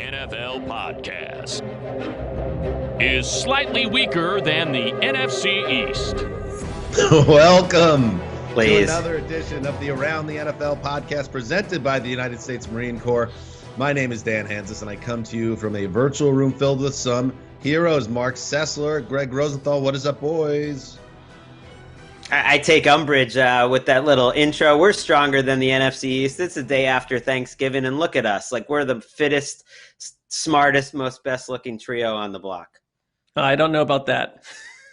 NFL podcast is slightly weaker than the NFC East. Welcome Please. to another edition of the Around the NFL podcast presented by the United States Marine Corps. My name is Dan Hansis, and I come to you from a virtual room filled with some heroes. Mark Sessler, Greg Rosenthal. What is up, boys? I take umbrage with that little intro. We're stronger than the NFC East. It's the day after Thanksgiving, and look at us. Like, we're the fittest, smartest, most best-looking trio on the block. I don't know about that.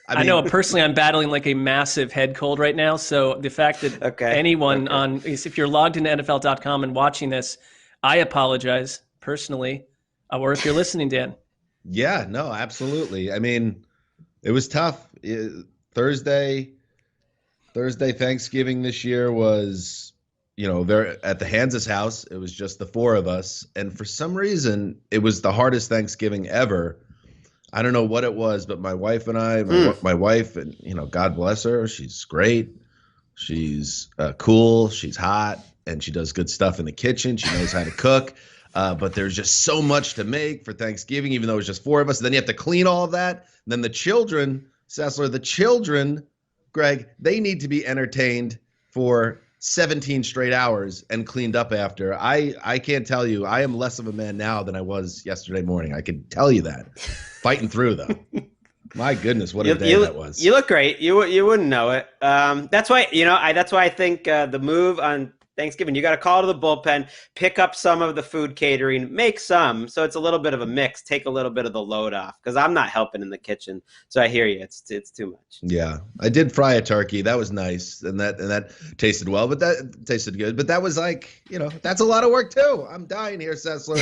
I know personally I'm battling like a massive head cold right now. So the fact that anyone if you're logged into NFL.com and watching this, I apologize personally. Or if you're listening, Dan. Yeah, no, absolutely. I mean, it was tough. Thursday, Thanksgiving this year was, there at the Hansis house. It was just the four of us. And for some reason, it was the hardest Thanksgiving ever. I don't know what it was, but my wife and I, my wife, and, God bless her. She's great. She's cool. She's hot. And she does good stuff in the kitchen. She knows how to cook. But there's just so much to make for Thanksgiving, even though it was just four of us. And then you have to clean all of that. And then the children, Sessler, Greg, they need to be entertained for 17 straight hours and cleaned up after. I can't tell you. I am less of a man now than I was yesterday morning. I can tell you that. Fighting through, though. My goodness, what a day that was. You look great. You wouldn't know it. That's why, that's why I think the move on Thanksgiving, you got to call to the bullpen, pick up some of the food catering, make some, so it's a little bit of a mix, take a little bit of the load off, because I'm not helping in the kitchen. So I hear you, it's too much. Yeah, I did fry a turkey. That was nice, and that tasted well, but that tasted good. But that was like, that's a lot of work too. I'm dying here, Sessler.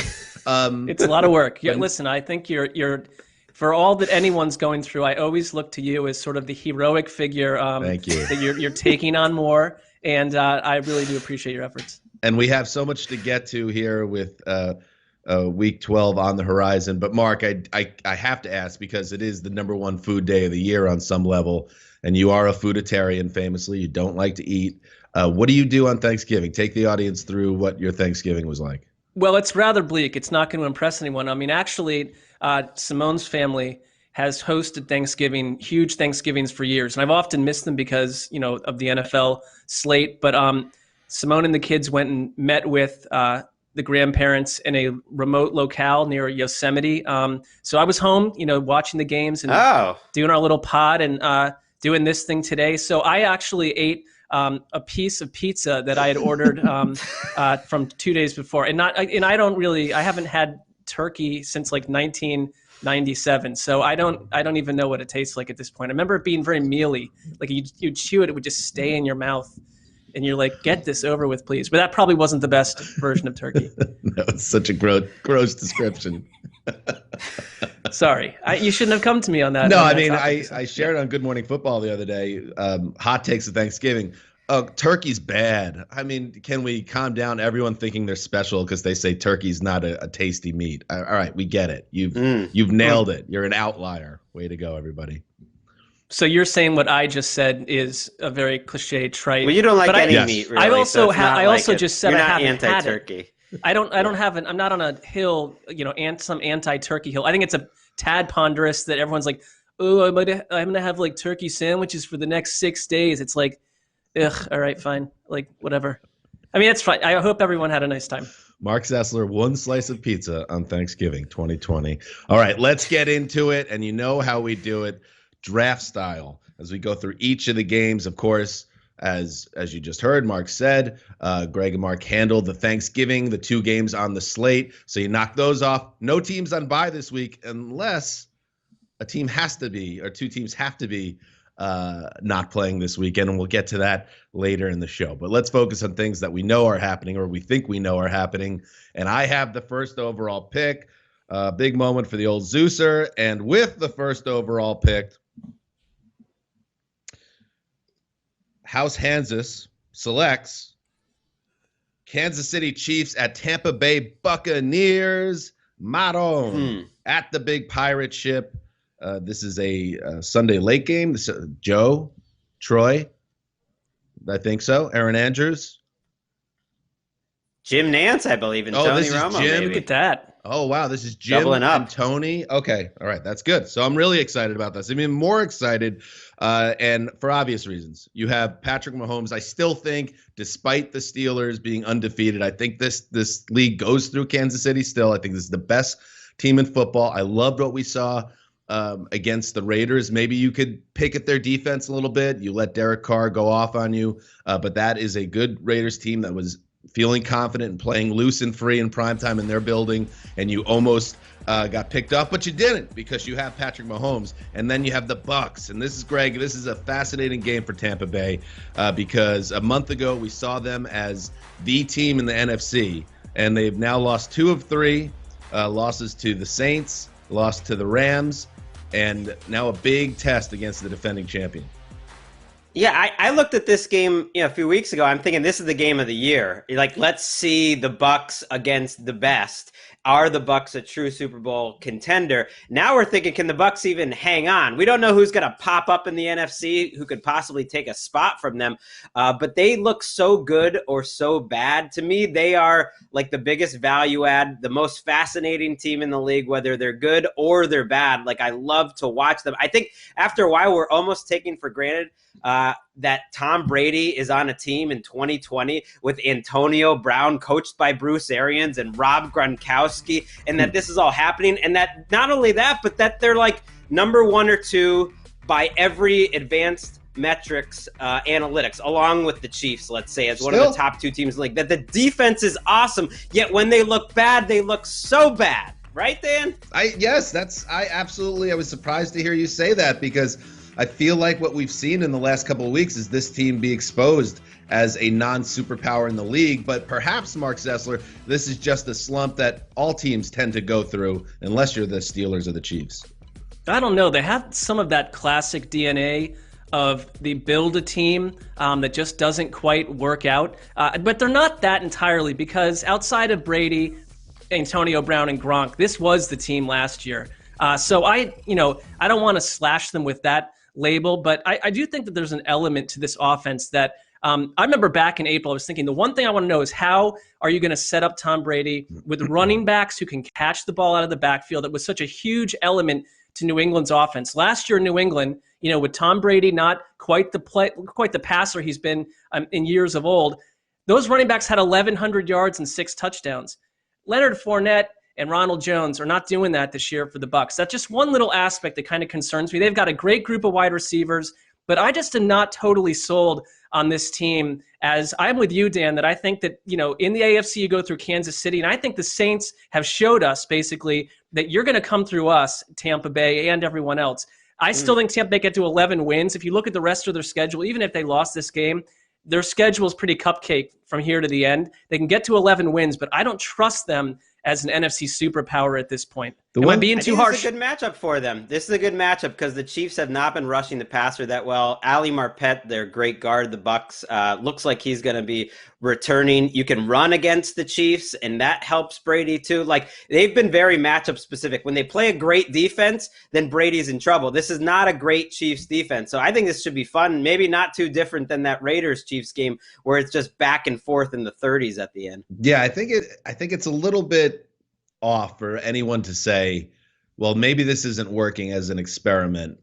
It's a lot of work. Yeah, listen, I think you're for all that anyone's going through, I always look to you as sort of the heroic figure. Thank you. That you're taking on more. And I really do appreciate your efforts. And we have so much to get to here with Week 12 on the horizon. But, Mark, I have to ask, because it is the number one food day of the year on some level, and you are a fooditarian famously. You don't like to eat. What do you do on Thanksgiving? Take the audience through what your Thanksgiving was like. Well, it's rather bleak. It's not going to impress anyone. I mean, actually, Simone's family has hosted Thanksgiving, huge Thanksgivings for years. And I've often missed them because, of the NFL slate. But Simone and the kids went and met with the grandparents in a remote locale near Yosemite. So I was home, watching the games and doing our little pod and doing this thing today. So I actually ate a piece of pizza that I had ordered from 2 days before. And I haven't had turkey since like 97. So I don't even know what it tastes like at this point. I remember it being very mealy. Like you'd chew it, it would just stay in your mouth. And you're like, get this over with, please. But that probably wasn't the best version of turkey. No, it's such a gross description. Sorry. You shouldn't have come to me on that. No, on I that mean, topic. I shared on Good Morning Football the other day, hot takes of Thanksgiving. Turkey's bad. I mean, can we calm down? Everyone thinking they're special because they say turkey's not a tasty meat. All right, we get it. You've nailed it. You're an outlier. Way to go, everybody. So you're saying what I just said is a very cliche trite. Well, you don't like any Yes. meat, really. I also I also just said you're I not haven't had it. anti-turkey. I'm not on a hill, some anti-turkey hill. I think it's a tad ponderous that everyone's like, oh, I'm gonna have like turkey sandwiches for the next 6 days. It's like, ugh, all right, fine, like whatever. I mean, it's fine. I hope everyone had a nice time. Mark Sessler, one slice of pizza on Thanksgiving 2020. All right, let's get into it. And you know how we do it, draft style, as we go through each of the games. Of course, as you just heard, Mark said, Greg and Mark handled the Thanksgiving, the 2 games on the slate. So you knock those off. No teams on bye this week unless a team has to be, or 2 teams have to be not playing this weekend, and we'll get to that later in the show. But let's focus on things that we know are happening, or we think we know are happening. And I have the first overall pick. Big moment for the old Zeuser. And with the first overall pick, House Hansis selects Kansas City Chiefs at Tampa Bay Buccaneers. Maroon at the big pirate ship. This is a Sunday late game. Joe, Troy, I think so. Aaron Andrews. Jim Nance, I believe, and Tony this is Romo. Jim. Maybe. Look at that. Oh, wow. This is Jim Doubling up. and Tony. Okay. All right. That's good. So I'm really excited about this. I'm even more excited, and for obvious reasons. You have Patrick Mahomes. I still think, despite the Steelers being undefeated, I think this league goes through Kansas City still. I think this is the best team in football. I loved what we saw against the Raiders. Maybe you could pick at their defense a little bit. You let Derek Carr go off on you, but that is a good Raiders team that was feeling confident and playing loose and free in primetime in their building, and you almost got picked off, but you didn't because you have Patrick Mahomes, and then you have the Bucs. And this is, Greg, this is a fascinating game for Tampa Bay because a month ago we saw them as the team in the NFC, and they've now lost 2 of 3 losses to the Saints, lost to the Rams, and now a big test against the defending champion. Yeah, I looked at this game a few weeks ago. I'm thinking this is the game of the year. Like, let's see the Bucs against the best. Are the Bucs a true Super Bowl contender? Now we're thinking, can the Bucs even hang on? We don't know who's going to pop up in the NFC who could possibly take a spot from them, but they look so good or so bad. To me, they are like the biggest value add, the most fascinating team in the league, whether they're good or they're bad. Like, I love to watch them. I think after a while, we're almost taking for granted that Tom Brady is on a team in 2020 with Antonio Brown, coached by Bruce Arians and Rob Gronkowski, and that this is all happening. And that not only that, but that they're like number 1 or 2 by every advanced metrics analytics, along with the Chiefs, let's say, as one of the top 2 teams in the league. That the defense is awesome, yet when they look bad, they look so bad. Right, Dan? I was surprised to hear you say that because I feel like what we've seen in the last couple of weeks is this team be exposed as a non-superpower in the league. But perhaps, Mark Sessler, this is just a slump that all teams tend to go through unless you're the Steelers or the Chiefs. I don't know. They have some of that classic DNA of the build a team that just doesn't quite work out. But they're not that entirely because outside of Brady, Antonio Brown, and Gronk, this was the team last year. So I don't want to slash them with that label, but I do think that there's an element to this offense that I remember back in April, I was thinking the one thing I want to know is how are you going to set up Tom Brady with running backs who can catch the ball out of the backfield? That was such a huge element to New England's offense. Last year in New England, with Tom Brady not quite the passer he's been in years of old, those running backs had 1,100 yards and 6 touchdowns. Leonard Fournette and Ronald Jones are not doing that this year for the Bucs. That's just one little aspect that kind of concerns me. They've got a great group of wide receivers, but I just am not totally sold on this team. As I'm with you, Dan, that I think that, in the AFC you go through Kansas City, and I think the Saints have showed us basically that you're going to come through us, Tampa Bay, and everyone else. I still think Tampa Bay get to 11 wins. If you look at the rest of their schedule, even if they lost this game, their schedule is pretty cupcake from here to the end. They can get to 11 wins, but I don't trust them as an NFC superpower at this point. Am I being too harsh? This is a good matchup for them. This is a good matchup because the Chiefs have not been rushing the passer that well. Ali Marpet, their great guard, the Bucks, looks like he's going to be returning. You can run against the Chiefs, and that helps Brady too. Like, they've been very matchup specific. When they play a great defense, then Brady's in trouble. This is not a great Chiefs defense, so I think this should be fun. Maybe not too different than that Raiders-Chiefs game where it's just back and forth in the 30s at the end. Yeah, I think it's a little bit off for anyone to say, well, maybe this isn't working as an experiment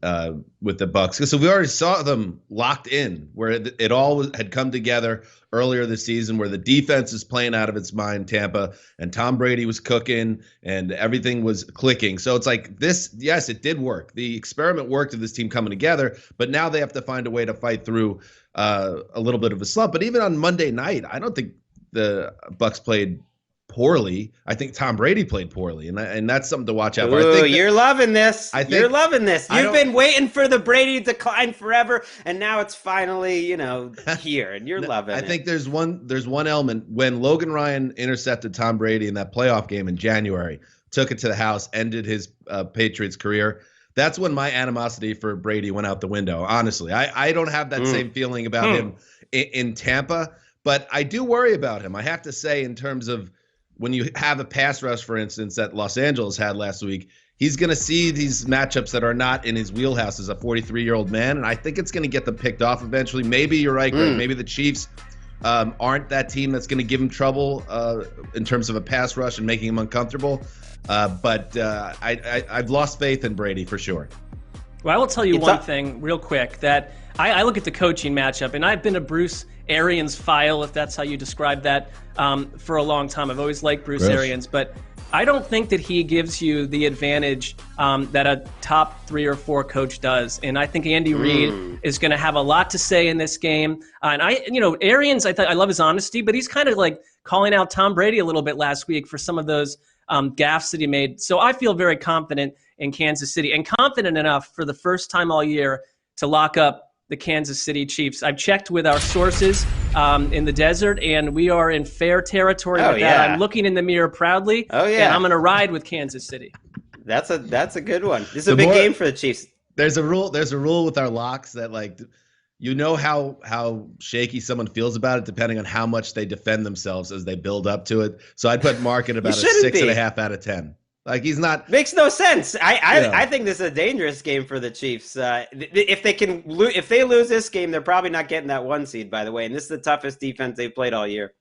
with the Bucks. So we already saw them locked in, where it all had come together earlier this season, where the defense is playing out of its mind, Tampa, and Tom Brady was cooking and everything was clicking. So it's like this, yes, it did work. The experiment worked of this team coming together, but now they have to find a way to fight through a little bit of a slump. But even on Monday night, I don't think the Bucks played poorly. I think Tom Brady played poorly, and that's something to watch out for. Ooh, you're loving this. You're loving this. You've been waiting for the Brady decline forever, and now it's finally, here, and you're loving it. I think there's one element. When Logan Ryan intercepted Tom Brady in that playoff game in January, took it to the house, ended his Patriots career. That's when my animosity for Brady went out the window. Honestly, I don't have that same feeling about him in Tampa, but I do worry about him. I have to say, in terms of when you have a pass rush, for instance, that Los Angeles had last week, he's going to see these matchups that are not in his wheelhouse as a 43-year-old man, and I think it's going to get them picked off eventually. Maybe you're right, Greg. Maybe the Chiefs aren't that team that's going to give him trouble in terms of a pass rush and making him uncomfortable. But I've lost faith in Brady for sure. Well, I will tell you one thing real quick, that I look at the coaching matchup, and I've been a Bruce Arians file, if that's how you describe that, for a long time. I've always liked Bruce Arians, but I don't think that he gives you the advantage that a top 3 or 4 coach does. And I think Andy Reid is going to have a lot to say in this game. And Arians, I love his honesty, but he's kind of like calling out Tom Brady a little bit last week for some of those gaffes that he made. So I feel very confident in Kansas City, and confident enough for the first time all year to lock up the Kansas City Chiefs. I've checked with our sources in the desert, and we are in fair territory with that. I'm looking in the mirror proudly, and I'm going to ride with Kansas City. That's a good one. This is a big game for the Chiefs. There's a rule with our locks that, like, how shaky someone feels about it depending on how much they defend themselves as they build up to it. So I'd put Mark at about a 6.5 out of 10. Like, he's not. Makes no sense. I think this is a dangerous game for the Chiefs. If they lose this game, they're probably not getting that 1 seed, by the way. And this is the toughest defense they've played all year.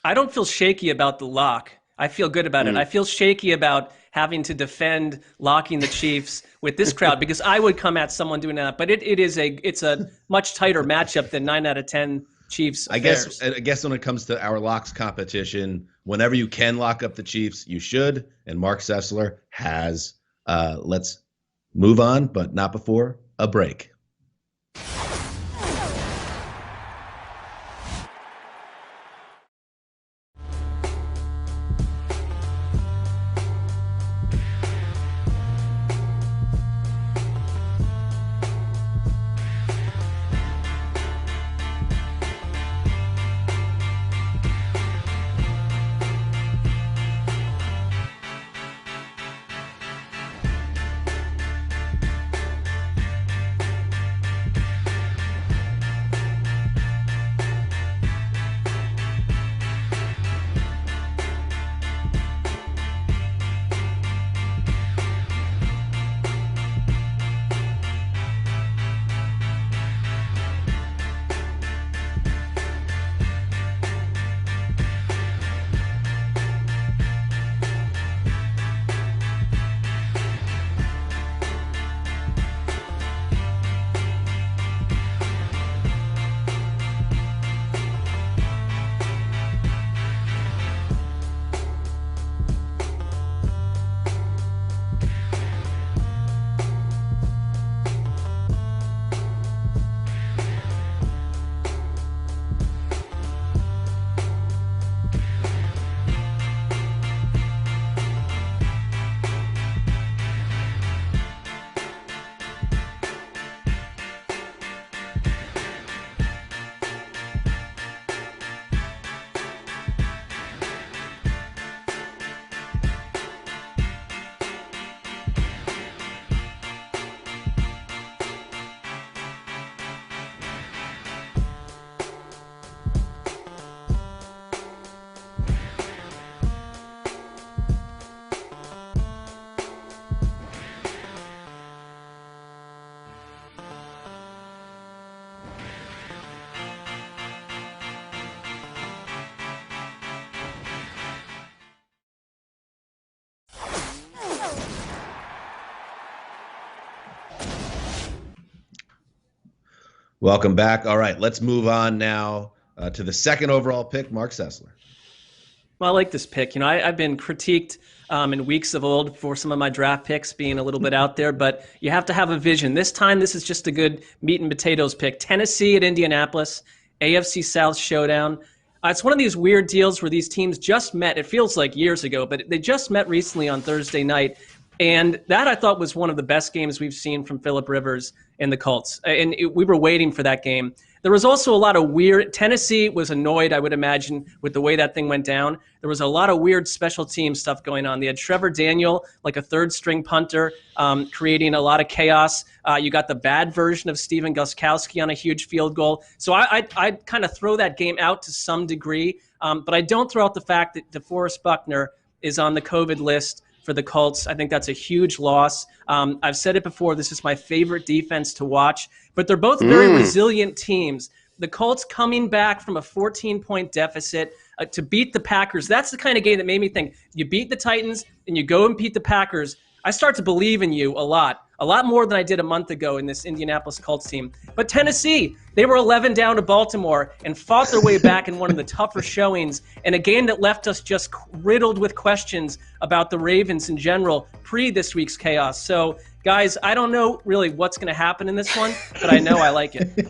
I don't feel shaky about the lock. I feel good about it. I feel shaky about having to defend locking the Chiefs with this crowd, because I would come at someone doing that. But it's a much tighter matchup than 9 out of 10 Chiefs. I guess when it comes to our locks competition, whenever you can lock up the Chiefs, you should. And Mark Sessler has. Let's move on, but not before a break. Welcome back. All right, let's move on now to the second overall pick, Mark Sessler. Well, I like this pick. I've been critiqued in weeks of old for some of my draft picks being a little bit out there, but you have to have a vision. This time, this is just a good meat and potatoes pick. Tennessee at Indianapolis, AFC South showdown. It's one of these weird deals where these teams just met. It feels like years ago, but they just met recently on Thursday night. And that I thought was one of the best games we've seen from Phillip Rivers and the Colts. And we were waiting for that game. There was also a lot of weird. Tennessee was annoyed, I would imagine, with the way that thing went down. There was a lot of weird special team stuff going on. They had Trevor Daniel, like a third-string punter, creating a lot of chaos. You got the bad version of Steven Gostkowski on a huge field goal. So I kind of throw that game out to some degree, but I don't throw out the fact that DeForest Buckner is on the COVID list for the Colts. I think that's a huge loss. I've said it before, this is my favorite defense to watch, but they're both very resilient teams. The Colts coming back from a 14-point deficit to beat the Packers, that's the kind of game that made me think, you beat the Titans and you go and beat the Packers, I start to believe in you a lot more than I did a month ago in this Indianapolis Colts team. But Tennessee, they were 11 down to Baltimore and fought their way back in one of the tougher showings in a game that left us just riddled with questions about the Ravens in general pre this week's chaos. So, guys, I don't know really what's going to happen in this one, but I know I like it.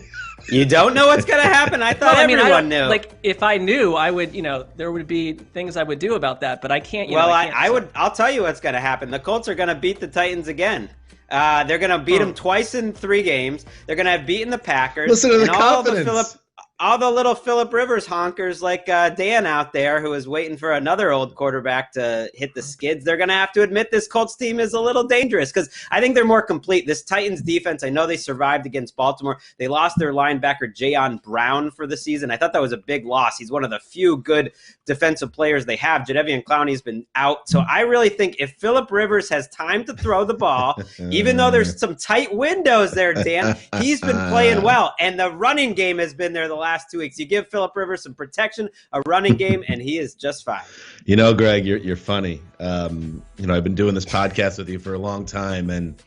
You don't know what's going to happen? I thought everyone knew. Like, if I knew, I would, there would be things I would do about that, but I can't. I'll tell you what's going to happen. The Colts are going to beat the Titans again. They're going to beat them twice in 3 games. They're going to have beaten the Packers. Listen to the confidence. All the little Phillip Rivers honkers like Dan out there who is waiting for another old quarterback to hit the skids, they're going to have to admit this Colts team is a little dangerous because I think they're more complete. This Titans defense, I know they survived against Baltimore. They lost their linebacker, Jayon Brown, for the season. I thought that was a big loss. He's one of the few good defensive players they have. Jadeveon Clowney's been out. So I really think if Phillip Rivers has time to throw the ball, even though there's some tight windows there, Dan, he's been playing well. And the running game has been there the last 2 weeks. You give Phillip Rivers some protection, a running game, and he is just fine. Greg, you're funny. I've been doing this podcast with you for a long time, and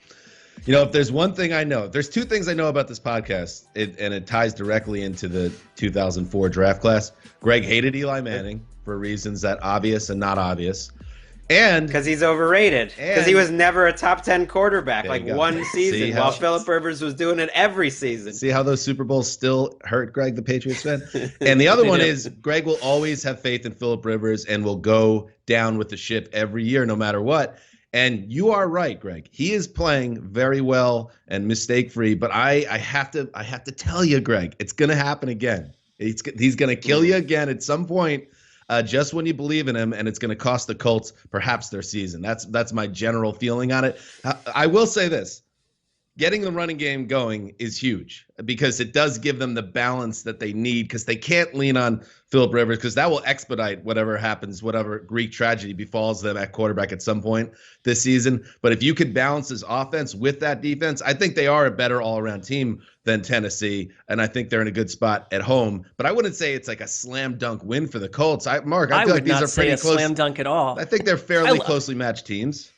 if there's one thing I know, there's 2 things I know about this podcast, and it ties directly into the 2004 draft class. Greg hated Eli Manning for reasons that obvious and not obvious. And because he's overrated, because he was never a top 10 quarterback, like one season, while Phillip Rivers was doing it every season. See how those Super Bowls still hurt Greg, the Patriots fan? And the other one is Greg will always have faith in Phillip Rivers and will go down with the ship every year, no matter what. And you are right, Greg. He is playing very well and mistake-free. But I have to tell you, Greg, it's going to happen again. He's going to kill you again at some point. Just when you believe in him, and it's going to cost the Colts perhaps their season. That's my general feeling on it. I will say this. Getting the running game going is huge because it does give them the balance that they need because they can't lean on Phillip Rivers because that will expedite whatever happens, whatever Greek tragedy befalls them at quarterback at some point this season. But if you could balance this offense with that defense, I think they are a better all-around team than Tennessee, and I think they're in a good spot at home. But I wouldn't say it's like a slam dunk win for the Colts. Mark, I feel like these are pretty close. Slam dunk at all. I think they're fairly closely matched teams.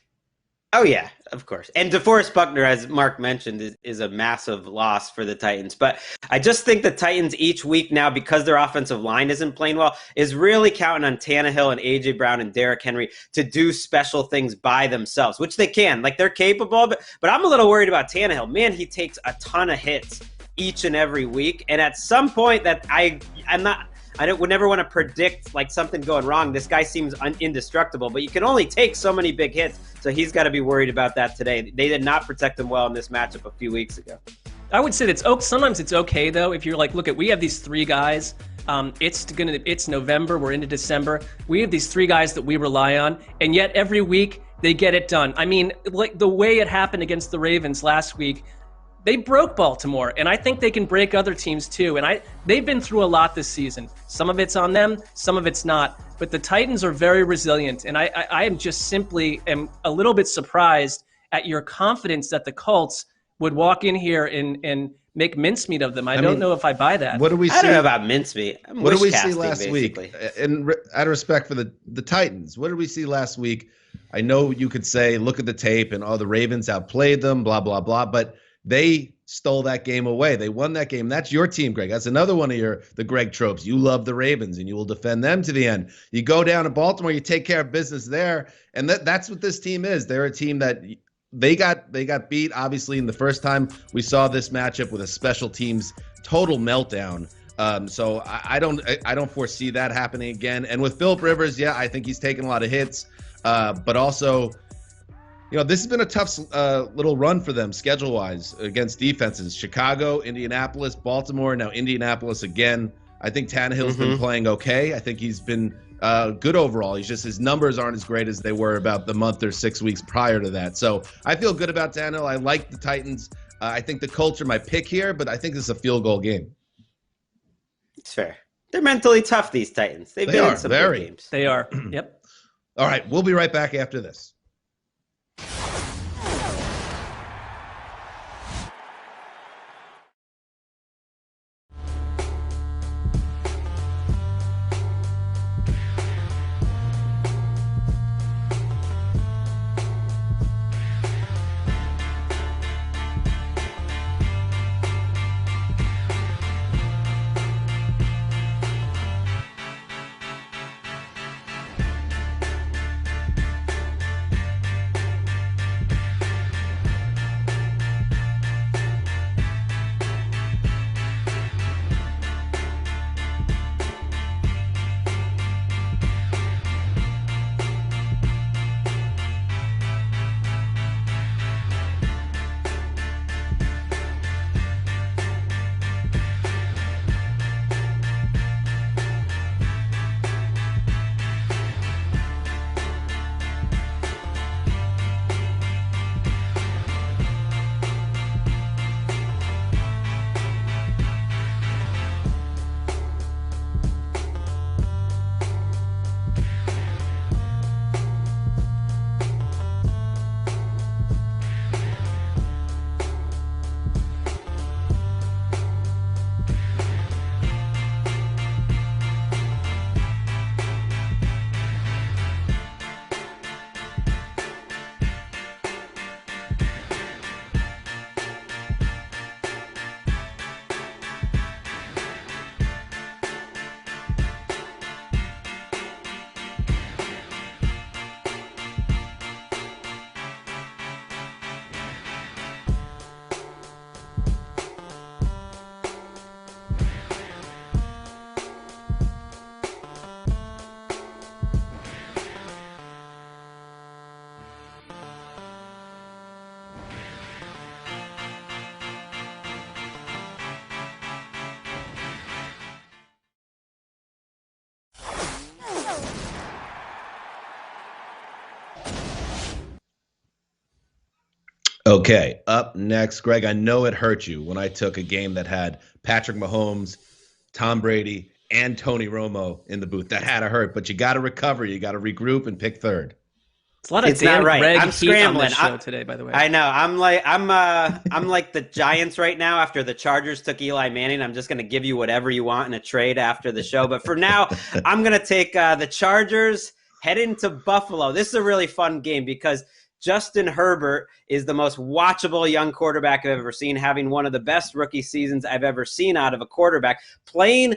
Oh, yeah, of course. And DeForest Buckner, as Mark mentioned, is a massive loss for the Titans. But I just think the Titans each week now, because their offensive line isn't playing well, is really counting on Tannehill and A.J. Brown and Derrick Henry to do special things by themselves, which they can. Like, they're capable of it. But I'm a little worried about Tannehill. Man, he takes a ton of hits each and every week. And at some point that I would never want to predict like something going wrong. This guy seems indestructible, but you can only take so many big hits, so he's got to be worried about that today. They did not protect him well in this matchup a few weeks ago. I would say sometimes it's okay though if you're like, look, we have these 3 guys. It's November. We're into December. We have these 3 guys that we rely on, and yet every week they get it done. I mean, like the way it happened against the Ravens last week. They broke Baltimore, and I think they can break other teams too. And they've been through a lot this season. Some of it's on them, some of it's not. But the Titans are very resilient, and I am just simply am a little bit surprised at your confidence that the Colts would walk in here and make mincemeat of them. I don't know if I buy that. What do we see? I don't know about mincemeat. What did we see last week? And out of respect for the Titans, what did we see last week? I know you could say, look at the tape, and the Ravens outplayed them, blah, blah, blah. But They stole that game away. They won that game. That's your team, Greg. That's another one of the Greg tropes. You love the Ravens, and you will defend them to the end. You go down to Baltimore, you take care of business there, and that's what this team is. They're a team that they got beat, obviously, in the first time we saw this matchup with a special teams total meltdown. So I don't foresee that happening again. And with Philip Rivers, yeah, I think he's taken a lot of hits, but also, this has been a tough little run for them schedule-wise against defenses. Chicago, Indianapolis, Baltimore, now Indianapolis again. I think Tannehill's been playing okay. I think he's been good overall. His numbers aren't as great as they were about the month or 6 weeks prior to that. So I feel good about Tannehill. I like the Titans. I think the Colts are my pick here, but I think this is a field goal game. It's fair. They're mentally tough, these Titans. They've been in some good games. They are. Yep. All right, we'll be right back after this. Okay, up next, Greg, I know it hurt you when I took a game that had Patrick Mahomes, Tom Brady, and Tony Romo in the booth. That had to hurt, but you got to recover. You got to regroup and pick third. It's a lot of it's not right. Greg I'm scrambling on this show today, by the way. I know. I'm like the Giants right now after the Chargers took Eli Manning. I'm just going to give you whatever you want in a trade after the show. But for now, I'm going to take the Chargers, head into Buffalo. This is a really fun game because Justin Herbert is the most watchable young quarterback I've ever seen, having one of the best rookie seasons I've ever seen out of a quarterback, playing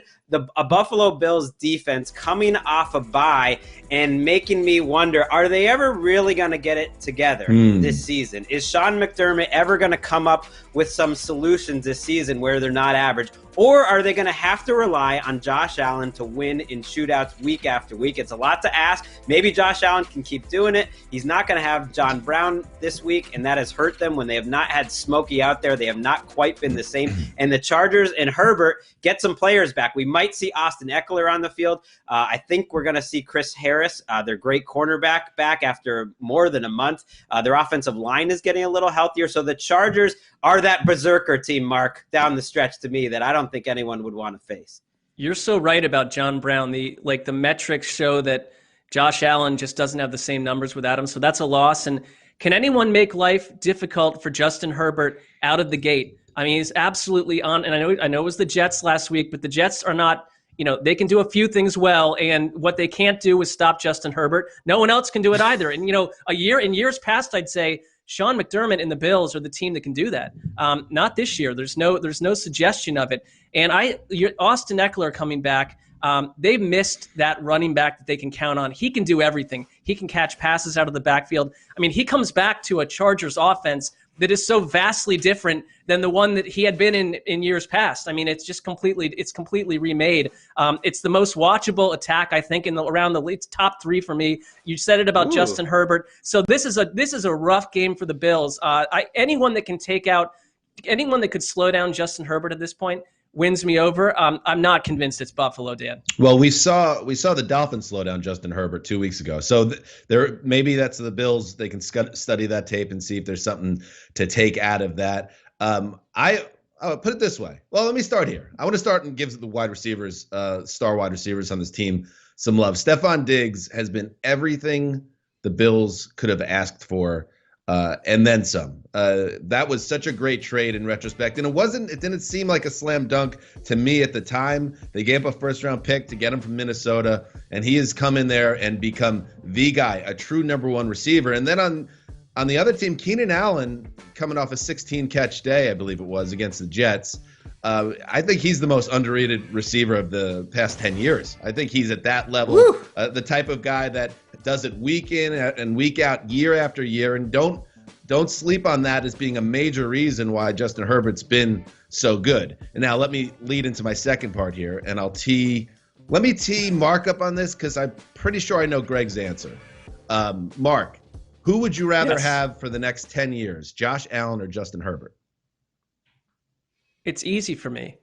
a Buffalo Bills defense coming off a bye and making me wonder, are they ever really going to get it together this season? Is Sean McDermott ever going to come up with some solutions this season where they're not average? Or are they going to have to rely on Josh Allen to win in shootouts week after week? It's a lot to ask. Maybe Josh Allen can keep doing it. He's not going to have John Brown this week, and that has hurt them when they have not had Smokey out there. They have not quite been the same. And the Chargers and Herbert get some players back. We might see Austin Eckler on the field. I think we're going to see Chris Harris, their great cornerback, back after more than a month. Their offensive line is getting a little healthier. So the Chargers are that berserker team, Mark, down the stretch to me that I don't think anyone would want to face. You're so right about John Brown. The metrics show that Josh Allen just doesn't have the same numbers without him. So that's a loss. And can anyone make life difficult for Justin Herbert out of the gate? I mean, he's absolutely on. And I know it was the Jets last week, but the Jets are not, they can do a few things well. And what they can't do is stop Justin Herbert. No one else can do it either. And, in years past, I'd say Sean McDermott and the Bills are the team that can do that. Not this year. There's no suggestion of it. And Austin Eckler coming back. They've missed that running back that they can count on. He can do everything. He can catch passes out of the backfield. I mean, he comes back to a Chargers offense that is so vastly different than the one that he had been in years past. I mean, it's completely remade. It's the most watchable attack, I think, around the league. It's top 3 for me. You said it about Justin Herbert. So this is a rough game for the Bills. Anyone that could slow down Justin Herbert at this point wins me over. I'm not convinced it's Buffalo, Dan. Well, we saw the Dolphins slow down Justin Herbert 2 weeks ago. So there maybe that's the Bills. They can study that tape and see if there's something to take out of that. I'll put it this way. Well, let me start here. I want to start and give the wide receivers, star wide receivers on this team, some love. Stephon Diggs has been everything the Bills could have asked for. And then some. That was such a great trade in retrospect. And it didn't seem like a slam dunk to me at the time. They gave up a first-round pick to get him from Minnesota, and he has come in there and become the guy, a true number 1 receiver. And then on the other team, Keenan Allen, coming off a 16-catch day, I believe it was, against the Jets. I think he's the most underrated receiver of the past 10 years. I think he's at that level, the type of guy that does it week in and week out, year after year. And don't sleep on that as being a major reason why Justin Herbert's been so good. And now let me lead into my second part here, and let me tee Mark up on this because I'm pretty sure I know Greg's answer. Mark, who would you rather have for the next 10 years, Josh Allen or Justin Herbert? It's easy for me.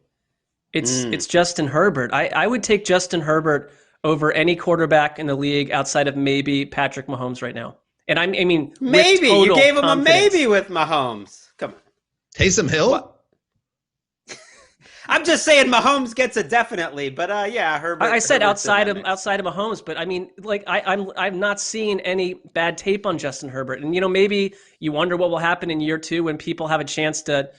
It's Justin Herbert. I would take Justin Herbert over any quarterback in the league outside of maybe Patrick Mahomes right now. And I mean, maybe you gave him a maybe with Mahomes. Come on, Taysom Hill. What? I'm just saying Mahomes gets a definitely, but yeah, Herbert. I said outside of Mahomes, but I mean, like I'm not seeing any bad tape on Justin Herbert, and maybe you wonder what will happen in year 2 when people have a chance to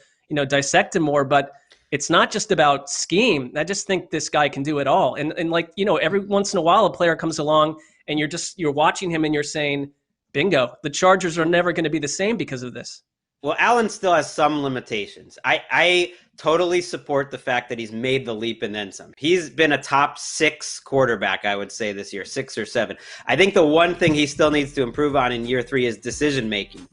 dissect him more, but. It's not just about scheme. I just think this guy can do it all. And every once in a while a player comes along and you're watching him and you're saying, bingo, the Chargers are never going to be the same because of this. Well, Allen still has some limitations. I totally support the fact that he's made the leap and then some. He's been a top 6 quarterback, I would say, this year, 6 or 7. I think the one thing he still needs to improve on in year 3 is decision making.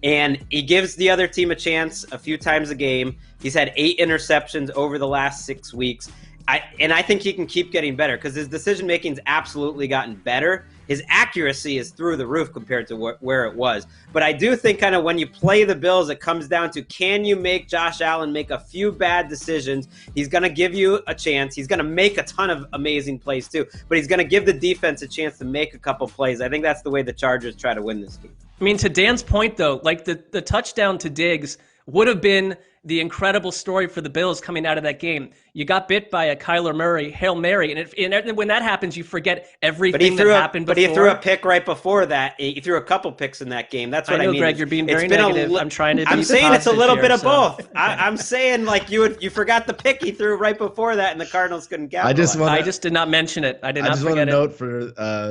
And he gives the other team a chance a few times a game. He's had 8 interceptions over the last 6 weeks. I think he can keep getting better because his decision-making's absolutely gotten better. His accuracy is through the roof compared to where it was. But I do think kind of when you play the Bills, it comes down to can you make Josh Allen make a few bad decisions? He's going to give you a chance. He's going to make a ton of amazing plays too. But he's going to give the defense a chance to make a couple plays. I think that's the way the Chargers try to win this game. I mean, to Dan's point, though, like the touchdown to Diggs would have been the incredible story for the Bills coming out of that game. You got bit by a Kyler Murray Hail Mary, and when that happens, you forget everything that happened before. But he threw a pick right before that. He threw a couple picks in that game. That's what I mean. Greg, you're being very negative. I'm trying to. I'm saying it's a little bit of both. I'm saying like you forgot the pick he threw right before that, and the Cardinals couldn't capitalize. I just did not mention it. I just want to note for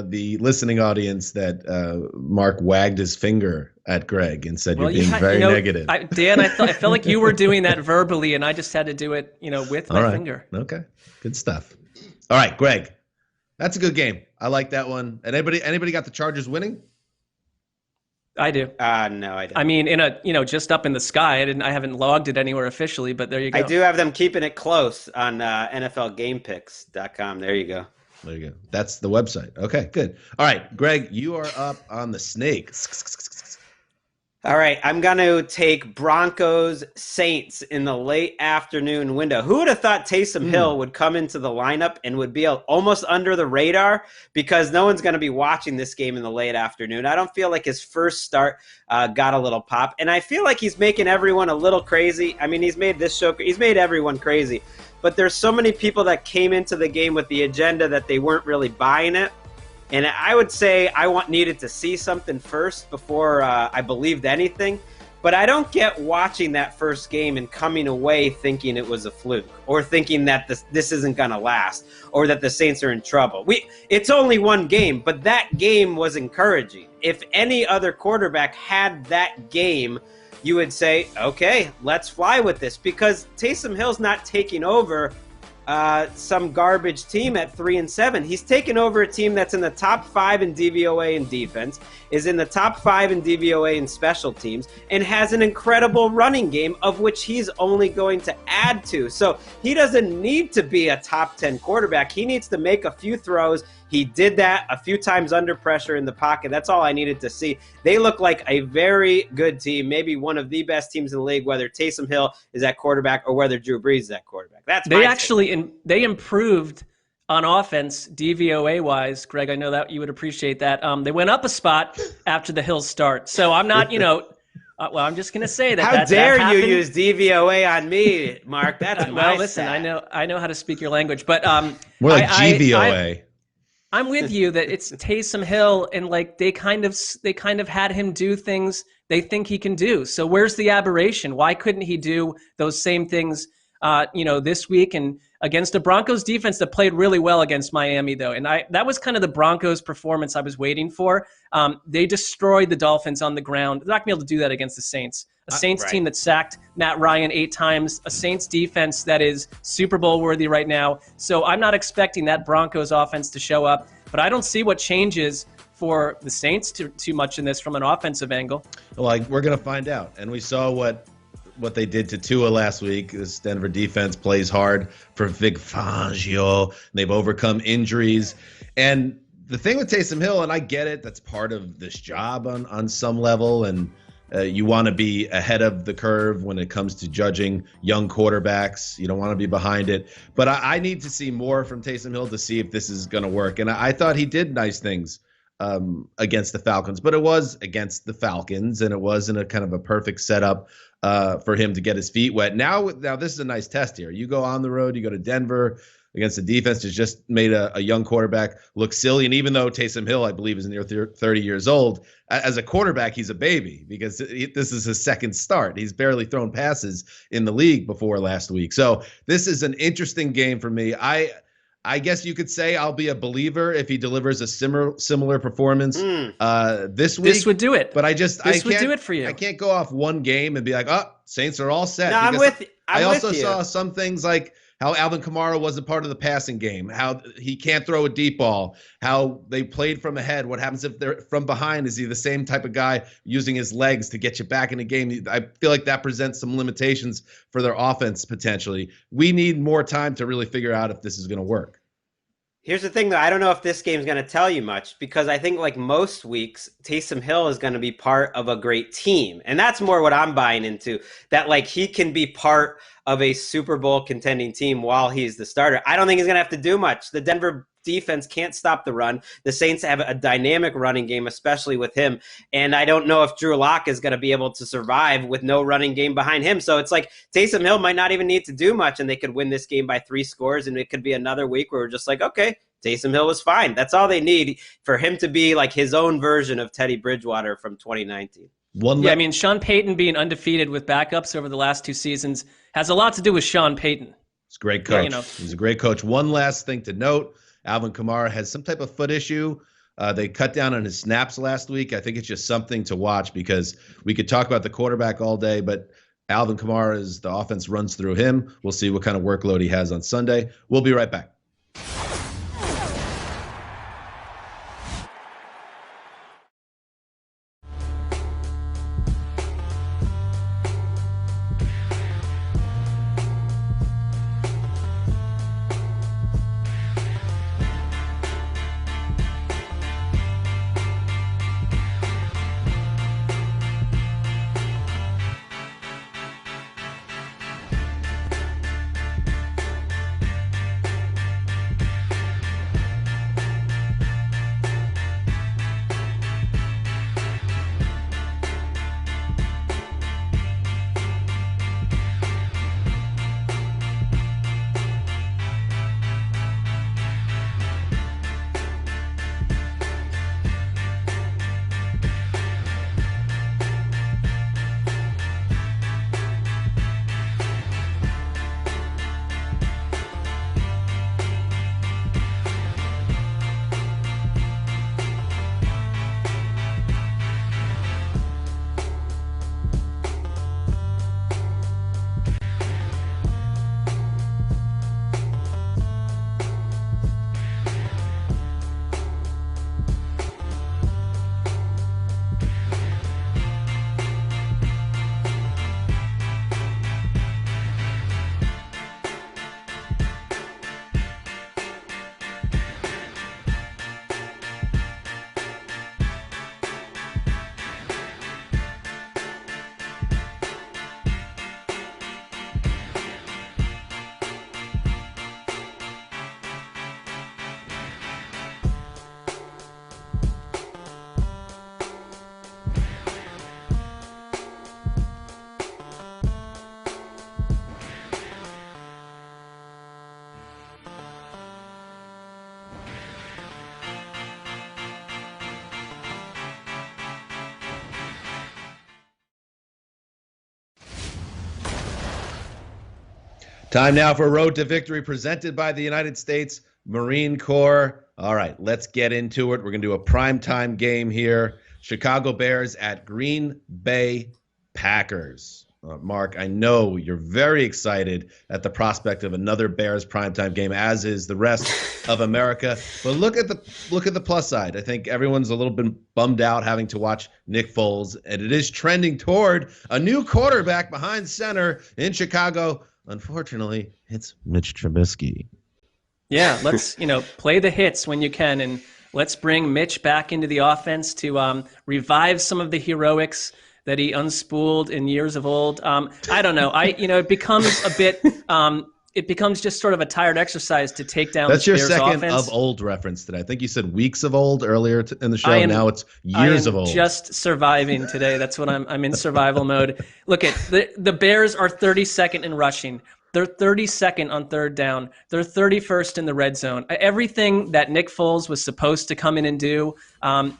the listening audience that Mark wagged his finger at Greg and said you're being very negative. Dan, I felt like you were doing that verbally, and I just had to do it, with my finger. Okay, good stuff. All right, Greg, that's a good game. I like that one. And anybody got the Chargers winning? I do. No, I don't. I mean, just up in the sky. I haven't logged it anywhere officially, but there you go. I do have them keeping it close on NFLGamePicks.com. There you go. There you go. That's the website. Okay, good. All right, Greg, you are up on the snake. All right, I'm going to take Broncos Saints in the late afternoon window. Who would have thought Taysom Hill would come into the lineup and would be almost under the radar because no one's going to be watching this game in the late afternoon. I don't feel like his first start got a little pop, and I feel like he's making everyone a little crazy. I mean, he's made everyone crazy, but there's so many people that came into the game with the agenda that they weren't really buying it. And I would say I needed to see something first before I believed anything. But I don't get watching that first game and coming away thinking it was a fluke, or thinking that this isn't going to last, or that the Saints are in trouble. It's only one game, but that game was encouraging. If any other quarterback had that game, you would say, okay, let's fly with this, because Taysom Hill's not taking over some garbage team at 3-7. He's taken over a team that's in the top 5 in DVOA in defense, is in the top 5 in DVOA in special teams, and has an incredible running game, of which he's only going to add to. So he doesn't need to be a top 10 quarterback. He needs to make a few throws. He did that a few times under pressure in the pocket. That's all I needed to see. They look like a very good team, maybe one of the best teams in the league, whether Taysom Hill is at quarterback or whether Drew Brees is at quarterback. They improved on offense, DVOA wise. Greg, I know that you would appreciate that. They went up a spot after the Hills start. So I'm not, well, I'm just going to say that. How dare you use DVOA on me, Mark? That's my well, listen, stat. I know how to speak your language, but more like GVOA. I'm with you that it's Taysom Hill, and like they kind of had him do things they think he can do. So where's the aberration? Why couldn't he do those same things, this week and against a Broncos defense that played really well against Miami, though? And that was kind of the Broncos performance I was waiting for. They destroyed the Dolphins on the ground. They're not going to be able to do that against the Saints. A Saints team that sacked Matt Ryan 8 times, a Saints defense that is Super Bowl worthy right now. So I'm not expecting that Broncos offense to show up, but I don't see what changes for the Saints too much in this from an offensive angle. Well, we're going to find out. And we saw what they did to Tua last week. This Denver defense plays hard for Vic Fangio. They've overcome injuries. And the thing with Taysom Hill, and I get it, that's part of this job on some level, and you want to be ahead of the curve when it comes to judging young quarterbacks. You don't want to be behind it. But I need to see more from Taysom Hill to see if this is going to work. And I thought he did nice things against the Falcons, but it was against the Falcons, and it wasn't a kind of a perfect setup for him to get his feet wet. Now this is a nice test here. You go on the road, you go to Denver against a defense that's just made a young quarterback look silly. And even though Taysom Hill, I believe, is near 30 years old, as a quarterback, he's a baby because this is his second start. He's barely thrown passes in the league before last week. So this is an interesting game for me. I guess you could say I'll be a believer if he delivers a similar performance this week. This would do it. But this would do it for you. I can't go off one game and be like, oh, Saints are all set. No, I'm with you. I also saw some things like how Alvin Kamara wasn't part of the passing game, how he can't throw a deep ball, how they played from ahead. What happens if they're from behind? Is he the same type of guy using his legs to get you back in the game? I feel like that presents some limitations for their offense potentially. We need more time to really figure out if this is going to work. Here's the thing, though. I don't know if this game's going to tell you much, because I think like most weeks, Taysom Hill is going to be part of a great team. And that's more what I'm buying into, that like he can be part of a Super Bowl contending team while he's the starter. I don't think he's going to have to do much. The Denver defense can't stop the run. The Saints have a dynamic running game, especially with him. And I don't know if Drew Lock is going to be able to survive with no running game behind him. So it's like Taysom Hill might not even need to do much, and they could win this game by 3 scores. And it could be another week where we're just like, okay, Taysom Hill was fine. That's all they need for him to be like his own version of Teddy Bridgewater from 2019. I mean, Sean Payton being undefeated with backups over the last 2 seasons has a lot to do with Sean Payton. He's a great coach. He's a great coach. One last thing to note, Alvin Kamara has some type of foot issue. They cut down on his snaps last week. I think it's just something to watch, because we could talk about the quarterback all day, but Alvin Kamara, the offense runs through him. We'll see what kind of workload he has on Sunday. We'll be right back. Time now for Road to Victory, presented by the United States Marine Corps. All right, let's get into it. We're going to do a primetime game here. Chicago Bears at Green Bay Packers. Mark, I know you're very excited at the prospect of another Bears primetime game, as is the rest of America. But look at the plus side. I think everyone's a little bit bummed out having to watch Nick Foles, and it is trending toward a new quarterback behind center in Chicago. Unfortunately, it's Mitch Trubisky. Yeah, let's play the hits when you can, and let's bring Mitch back into the offense to revive some of the heroics that he unspooled in years of old. I don't know. It becomes a bit. It becomes just sort of a tired exercise to take down. That's your second offense. of old reference today. I think you said weeks of old earlier in the show. Now it's years of old. Just surviving today. That's what I'm in survival mode. Look at the Bears are 32nd in rushing. They're 32nd on third down. They're 31st in the red zone. Everything that Nick Foles was supposed to come in and do,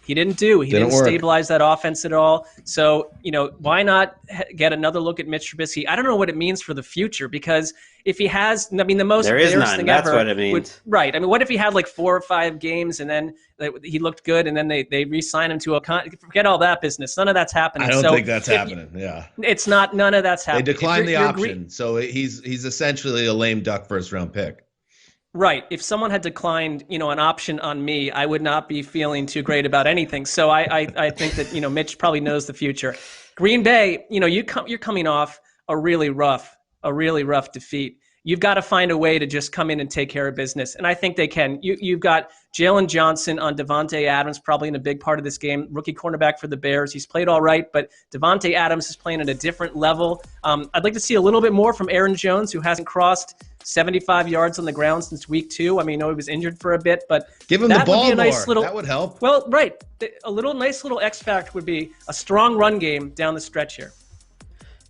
he didn't do. He didn't stabilize that offense at all. So, why not get another look at Mitch Trubisky? I don't know what it means for the future, because if he has, the most there is Bears none. thing That's ever. What it means. Right. What if he had like 4 or 5 games and then he looked good and then they re-sign him to forget all that business. None of that's happening. I don't think that's happening. Yeah. It's not. None of that's happening. They declined the option. So he's essentially a lame duck first round pick. Right. If someone had declined, an option on me, I would not be feeling too great about anything. So I think that, Mitch probably knows the future. Green Bay, you're coming off a really rough defeat. You've got to find a way to just come in and take care of business. And I think they can. You've got Jalen Johnson on Devontae Adams, probably in a big part of this game. Rookie cornerback for the Bears. He's played all right, but Devontae Adams is playing at a different level. I'd like to see a little bit more from Aaron Jones, who hasn't crossed 75 yards on the ground since week 2. I know he was injured for a bit, but give him the ball more. That would help. Well, right. Nice little X factor would be a strong run game down the stretch here.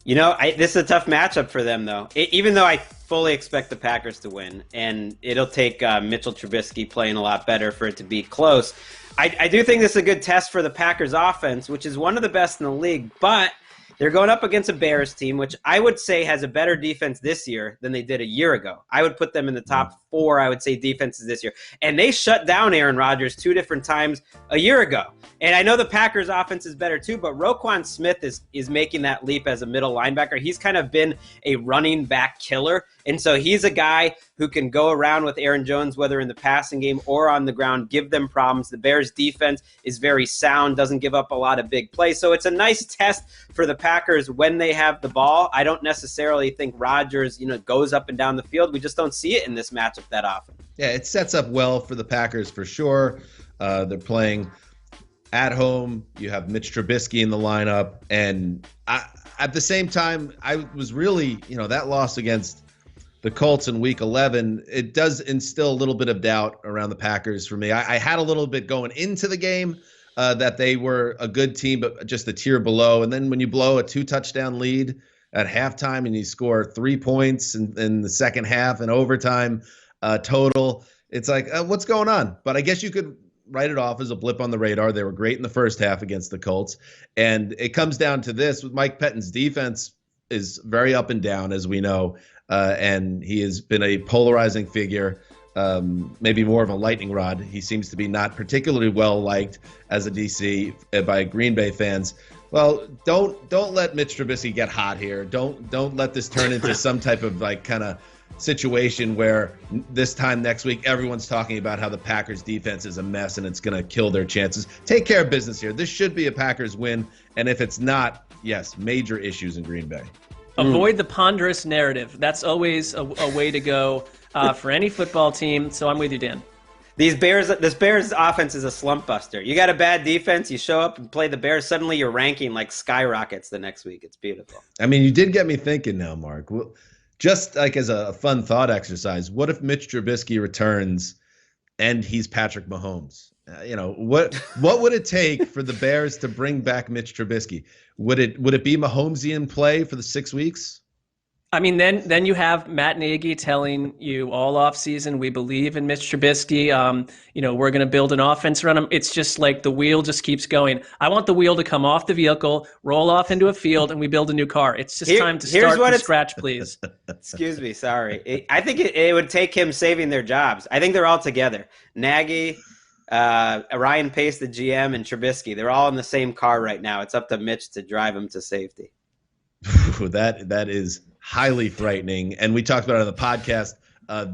This is a tough matchup for them, though. Even though I fully expect the Packers to win, and it'll take Mitchell Trubisky playing a lot better for it to be close. I do think this is a good test for the Packers offense, which is one of the best in the league, but they're going up against a Bears team, which I would say has a better defense this year than they did a year ago. I would put them in the top 4, I would say, defenses this year. And they shut down Aaron Rodgers 2 different times a year ago. And I know the Packers offense is better too, but Roquan Smith is making that leap as a middle linebacker. He's kind of been a running back killer. And so he's a guy who can go around with Aaron Jones, whether in the passing game or on the ground, give them problems. The Bears defense is very sound, doesn't give up a lot of big plays. So it's a nice test for the Packers when they have the ball. I don't necessarily think Rodgers, goes up and down the field. We just don't see it in this matchup that often. Yeah, it sets up well for the Packers for sure. They're playing at home. You have Mitch Trubisky in the lineup. And at the same time, I was really, that loss against the Colts in week 11, it does instill a little bit of doubt around the Packers for me. I had a little bit going into the game that they were a good team, but just a tier below. And then when you blow a 2-touchdown lead at halftime and you score 3 points in the second half and overtime total, it's like, what's going on? But I guess you could write it off as a blip on the radar. They were great in the first half against the Colts. And it comes down to this. With Mike Pettine's defense is very up and down, as we know. And he has been a polarizing figure, maybe more of a lightning rod. He seems to be not particularly well liked as a DC by Green Bay fans. Well, don't let Mitch Trubisky get hot here. Don't let this turn into some type of kind of situation where this time next week everyone's talking about how the Packers defense is a mess and it's going to kill their chances. Take care of business here. This should be a Packers win, and if it's not, yes, major issues in Green Bay. Avoid the ponderous narrative. That's always a way to go for any football team. So I'm with you, Dan. This Bears offense is a slump buster. You got a bad defense, you show up and play the Bears, suddenly your ranking skyrockets the next week. It's beautiful. You did get me thinking now, Mark. Well, just as a fun thought exercise, what if Mitch Trubisky returns and he's Patrick Mahomes? What would it take for the Bears to bring back Mitch Trubisky? Would it be Mahomesian play for the 6 weeks? I mean, then you have Matt Nagy telling you all offseason, we believe in Mitch Trubisky. We're going to build an offense around him. It's just like the wheel just keeps going. I want the wheel to come off the vehicle, roll off into a field, and we build a new car. It's just time to start from scratch, please. Excuse me, sorry. I think it would take him saving their jobs. I think they're all together. Nagy, Ryan Pace, the GM, and Trubisky. They're all in the same car right now. It's up to Mitch to drive him to safety. That is highly frightening. And we talked about it on the podcast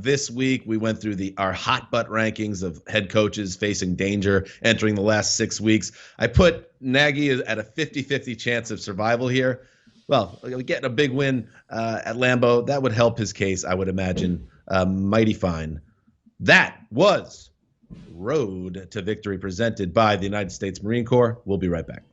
this week. We went through our hot butt rankings of head coaches facing danger entering the last 6 weeks. I put Nagy at a 50-50 chance of survival here. Well, getting a big win at Lambeau, that would help his case, I would imagine, mighty fine. That was Road to Victory presented by the United States Marine Corps. We'll be right back.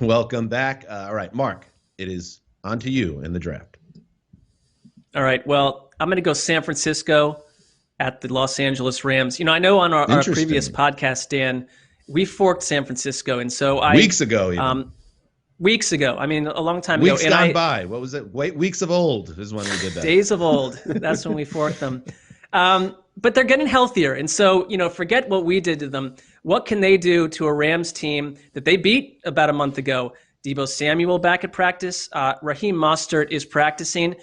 Welcome back. All right, Mark, it is on to you in the draft. All right. Well, I'm going to go San Francisco at the Los Angeles Rams. I know on our previous podcast, Dan, we forked San Francisco. And so weeks ago, even. Weeks ago. I mean, a long time ago. Weeks gone gone by. What was it? Weeks of old is when we did that. Days of old. That's when we forked them. But they're getting healthier. And so, forget what we did to them. What can they do to a Rams team that they beat about a month ago? Deebo Samuel back at practice. Raheem Mostert is practicing.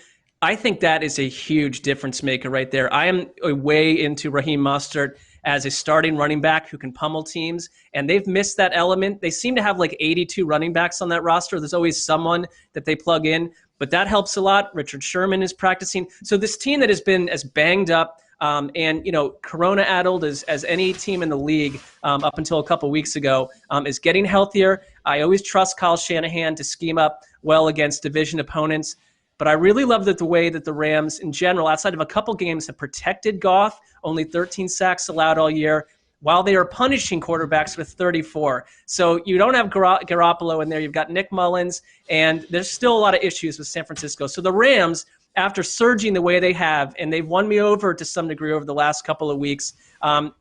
I think that is a huge difference maker right there. I am way into Raheem Mostert as a starting running back who can pummel teams, and they've missed that element. They seem to have like 82 running backs on that roster. There's always someone that they plug in, but that helps a lot. Richard Sherman is practicing. So this team that has been as banged up and corona-addled as any team in the league up until a couple weeks ago is getting healthier. I always trust Kyle Shanahan to scheme up well against division opponents. But I really love the way that the Rams in general, outside of a couple games, have protected Goff, only 13 sacks allowed all year, while they are punishing quarterbacks with 34. So you don't have Garoppolo in there. You've got Nick Mullins, and there's still a lot of issues with San Francisco. So the Rams, after surging the way they have, and they've won me over to some degree over the last couple of weeks,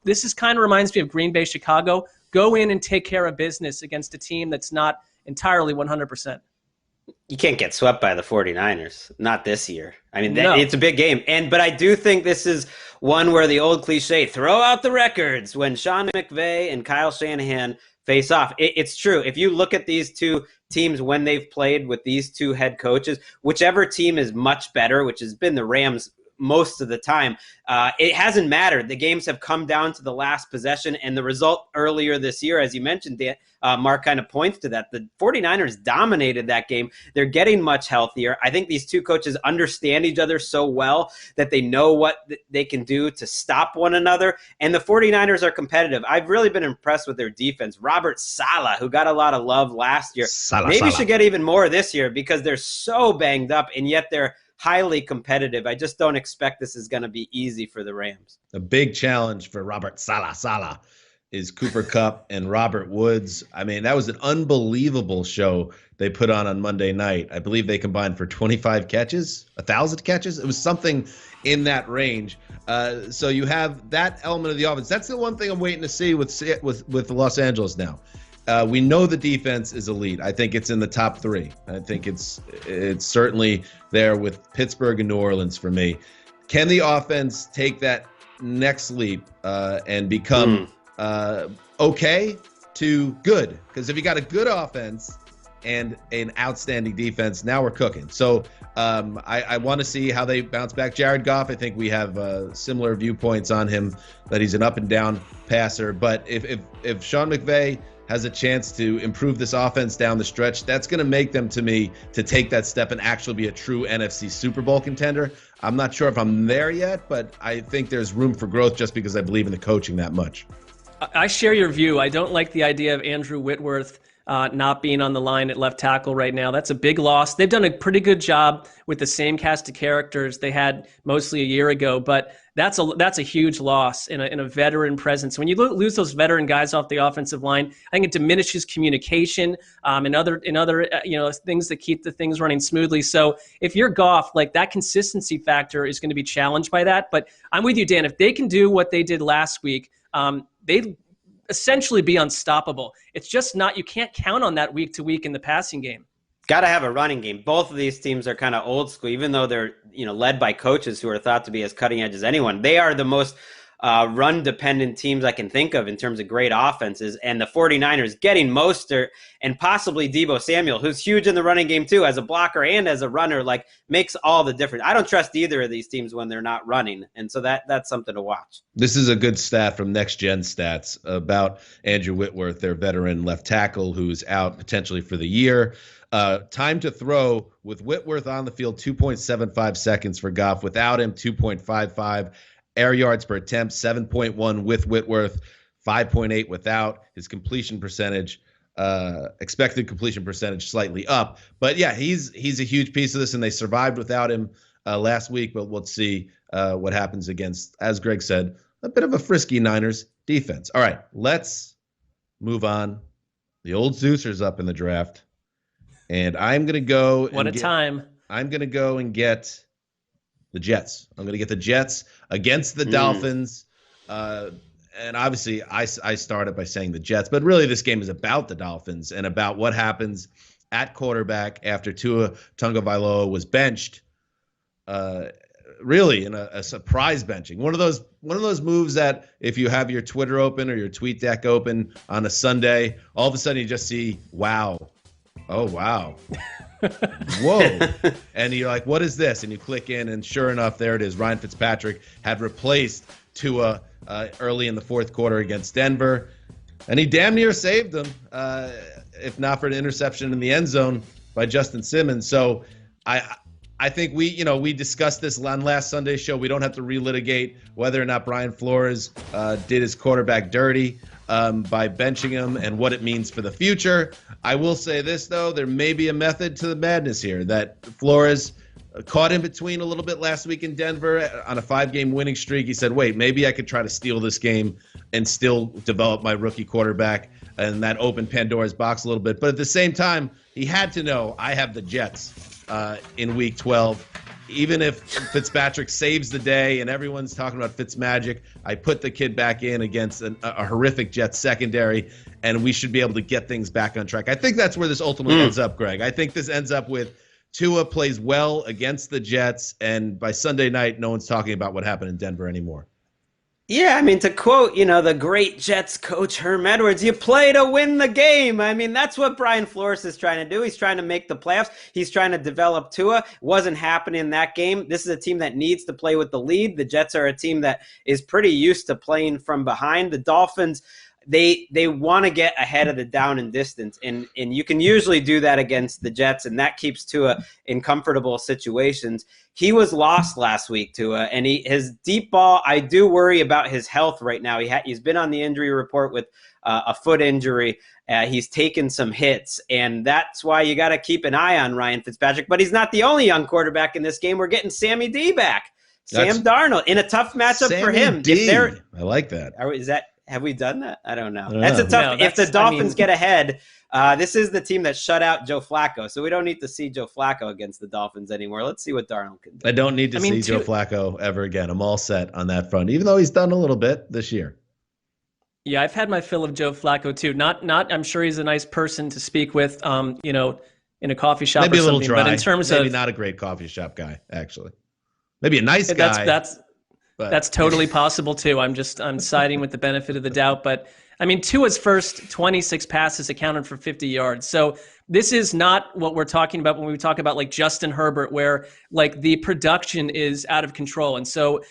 this is kind of reminds me of Green Bay, Chicago. Go in and take care of business against a team that's not entirely 100%. You can't get swept by the 49ers. Not this year. I mean, It's a big game. But I do think this is one where the old cliche, throw out the records. When Sean McVay and Kyle Shanahan face off. It's true. If you look at these two teams when they've played with these two head coaches, whichever team is much better, which has been the Rams most of the time, it hasn't mattered. The games have come down to the last possession, and the result earlier this year, as you mentioned, Mark, kind of points to that. The 49ers dominated that game. They're getting much healthier. I think these two coaches understand each other so well that they know what they can do to stop one another, and the 49ers are competitive. I've really been impressed with their defense. Robert Saleh, who got a lot of love last year, maybe should get even more this year because they're so banged up, and yet they're highly competitive. I just don't expect this is going to be easy for the Rams. A big challenge for Robert Saleh is Cooper Kupp and Robert Woods. I mean, that was an unbelievable show they put on Monday night. I believe they combined for 25 catches, 1,000 catches. It was something in that range. So you have that element of the offense. That's the one thing I'm waiting to see with Los Angeles now. We know the defense is elite. I think it's in the top 3. I think it's certainly there with Pittsburgh and New Orleans for me. Can the offense take that next leap and become okay to good? Because if you got a good offense and an outstanding defense, now we're cooking. So I want to see how they bounce back. Jared Goff, I think we have similar viewpoints on him, that he's an up and down passer. But if Sean McVay has a chance to improve this offense down the stretch, that's going to make them, to me, to take that step and actually be a true NFC Super Bowl contender. I'm not sure if I'm there yet, but I think there's room for growth just because I believe in the coaching that much. I share your view. I don't like the idea of Andrew Whitworth not being on the line at left tackle right now. That's a big loss. They've done a pretty good job with the same cast of characters they had mostly a year ago, but that's a huge loss in a veteran presence. When you lose those veteran guys off the offensive line, I think it diminishes communication and other things that keep the things running smoothly. So if you're Goff, like, that consistency factor is going to be challenged by that. But I'm with you, Dan. If they can do what they did last week, they'd essentially be unstoppable. It's just not, you can't count on that week to week in the passing game. Got to have a running game. Both of these teams are kind of old school, even though they're led by coaches who are thought to be as cutting edge as anyone. They are the most run-dependent teams I can think of in terms of great offenses. And the 49ers getting Mostert and possibly Deebo Samuel, who's huge in the running game too, as a blocker and as a runner, like, makes all the difference. I don't trust either of these teams when they're not running. And so that's something to watch. This is a good stat from Next Gen Stats about Andrew Whitworth, their veteran left tackle who's out potentially for the year. Time to throw with Whitworth on the field, 2.75 seconds for Goff. Without him, 2.55. Air yards per attempt, 7.1 with Whitworth, 5.8 without. His completion percentage, expected completion percentage, slightly up. But yeah, he's a huge piece of this, and they survived without him last week. But we'll see what happens against, as Greg said, a bit of a frisky Niners defense. All right, let's move on. The old Zeusers up in the draft, and I'm going to go. I'm going to go and get the Jets. I'm going to get the Jets against the Dolphins. And obviously, I started by saying the Jets, but really this game is about the Dolphins and about what happens at quarterback after Tua Tagovailoa was benched. Really in a surprise benching. One of those moves that if you have your Twitter open or your TweetDeck open on a Sunday, all of a sudden you just see, wow. Oh, wow. Whoa. And you're like, what is this? And you click in, and sure enough, there it is. Ryan Fitzpatrick had replaced Tua early in the fourth quarter against Denver. And he damn near saved them, if not for an interception in the end zone by Justin Simmons. So I think we discussed this on last Sunday's show. We don't have to relitigate whether or not Brian Flores did his quarterback dirty by benching him and what it means for the future. I will say this, though. There may be a method to the madness here that Flores caught in between a little bit last week in Denver on a 5-game winning streak. He said, wait, maybe I could try to steal this game and still develop my rookie quarterback. And that opened Pandora's box a little bit. But at the same time, he had to know I have the Jets in week 12. Even if Fitzpatrick saves the day and everyone's talking about Fitzmagic, I put the kid back in against a horrific Jets secondary, and we should be able to get things back on track. I think that's where this ultimately ends up, Greg. I think this ends up with Tua plays well against the Jets, and by Sunday night, no one's talking about what happened in Denver anymore. Yeah, I mean, to quote, the great Jets coach Herm Edwards, you play to win the game. I mean, that's what Brian Flores is trying to do. He's trying to make the playoffs. He's trying to develop Tua. It wasn't happening in that game. This is a team that needs to play with the lead. The Jets are a team that is pretty used to playing from behind. The Dolphins, they want to get ahead of the down and distance, and you can usually do that against the Jets, and that keeps Tua in comfortable situations. He was lost last week, Tua, and his deep ball, I do worry about his health right now. He's been on the injury report with a foot injury. He's taken some hits, and that's why you got to keep an eye on Ryan Fitzpatrick. But he's not the only young quarterback in this game. We're getting Sammy D back. Sam Darnold in a tough matchup for him. I like that. Have we done that? I don't know. That's a tough. If the Dolphins get ahead, this is the team that shut out Joe Flacco, so we don't need to see Joe Flacco against the Dolphins anymore. Let's see what Darnold can do. I don't need to see Joe Flacco ever again. I'm all set on that front, even though he's done a little bit this year. Yeah, I've had my fill of Joe Flacco too. Not. I'm sure he's a nice person to speak with. In a coffee shop. Maybe or a little something. dry. But in terms maybe of not a great coffee shop guy, actually. Maybe a nice guy. That's totally possible too. I'm siding with the benefit of the doubt, but I mean, Tua's first 26 passes accounted for 50 yards. So this is not what we're talking about when we talk about like Justin Herbert, where like the production is out of control. And so,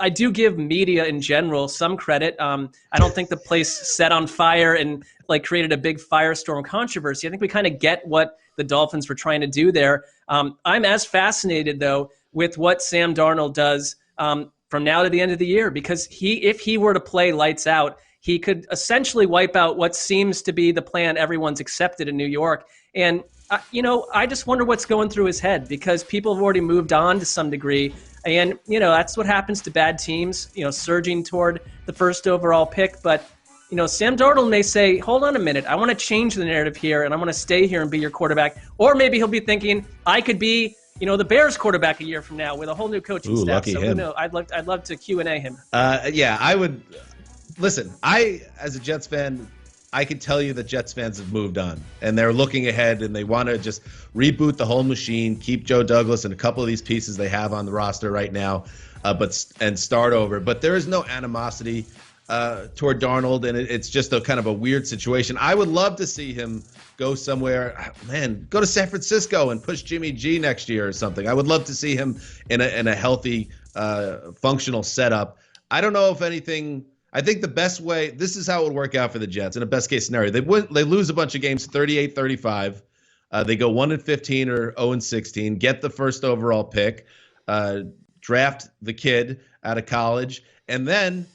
I do give media in general some credit. I don't think the place set on fire and like created a big firestorm controversy. I think we kind of get what the Dolphins were trying to do there. I'm as fascinated though with what Sam Darnold does from now to the end of the year, because if he were to play lights out, he could essentially wipe out what seems to be the plan everyone's accepted in New York. And, I just wonder what's going through his head, because people have already moved on to some degree. And, that's what happens to bad teams, surging toward the first overall pick. But, Sam Darnold may say, hold on a minute, I want to change the narrative here, and I want to stay here and be your quarterback. Or maybe he'll be thinking, I could be the Bears quarterback a year from now with a whole new coaching staff. Lucky so him. I'd love to Q&A him. Yeah, I would. Listen, as a Jets fan, I can tell you that Jets fans have moved on, and they're looking ahead, and they want to just reboot the whole machine, keep Joe Douglas and a couple of these pieces they have on the roster right now, and start over. But there is no animosity toward Darnold, and it's just a kind of a weird situation. I would love to see him go somewhere, go to San Francisco and push Jimmy G next year or something. I would love to see him in a healthy, functional setup. I don't know if anything. I think the best way, this is how it would work out for the Jets in a best case scenario. They lose a bunch of games, 38-35. They go 1-15 or 0-16, get the first overall pick, draft the kid out of college, and then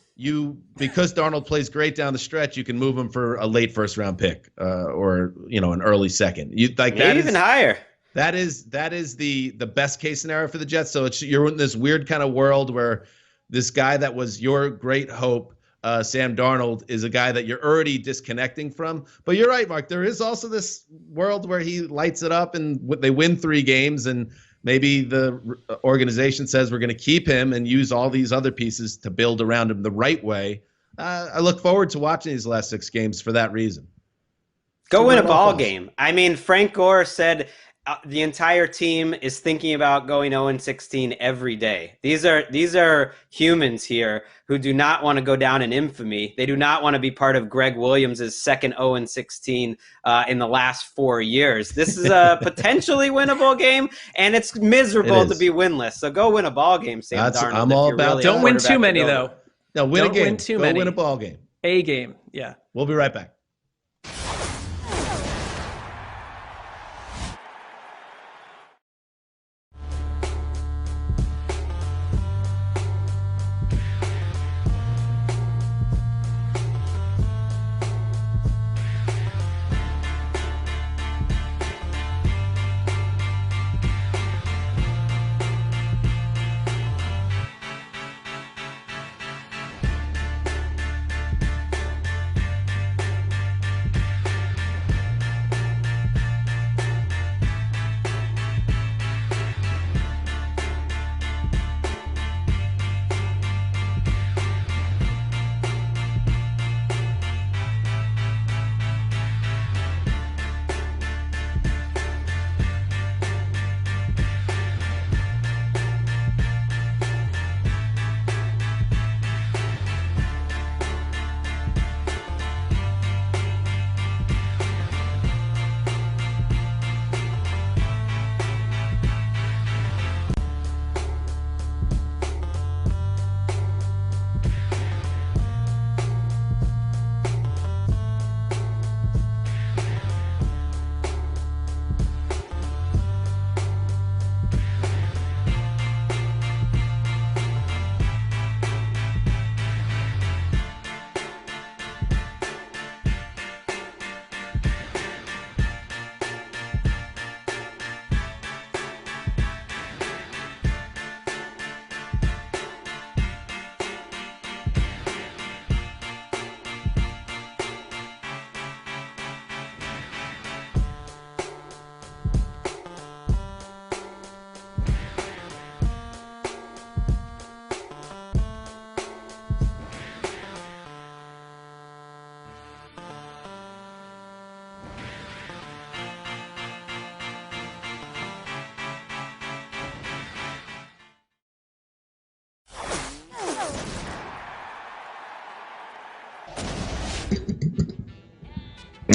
because Darnold plays great down the stretch, you can move him for a late first round pick or an early second. Even higher. That is the best case scenario for the Jets. So you're in this weird kind of world where this guy that was your great hope, Sam Darnold, is a guy that you're already disconnecting from. But you're right, Mark. There is also this world where he lights it up and they win 3 games, and maybe the organization says we're going to keep him and use all these other pieces to build around him the right way. I look forward to watching these last 6 games for that reason. Go win a ball game. I mean, Frank Gore said the entire team is thinking about going 0-16 every day. These are humans here who do not want to go down in infamy. They do not want to be part of Greg Williams' second 0-16 in the last 4 years. This is a potentially winnable game, and it's miserable to be winless. So go win a ball game, Sam Darnold. I'm all about. Really don't win too many though. No, win don't a game. Win too go many. Win a ball game. A game. Yeah. We'll be right back.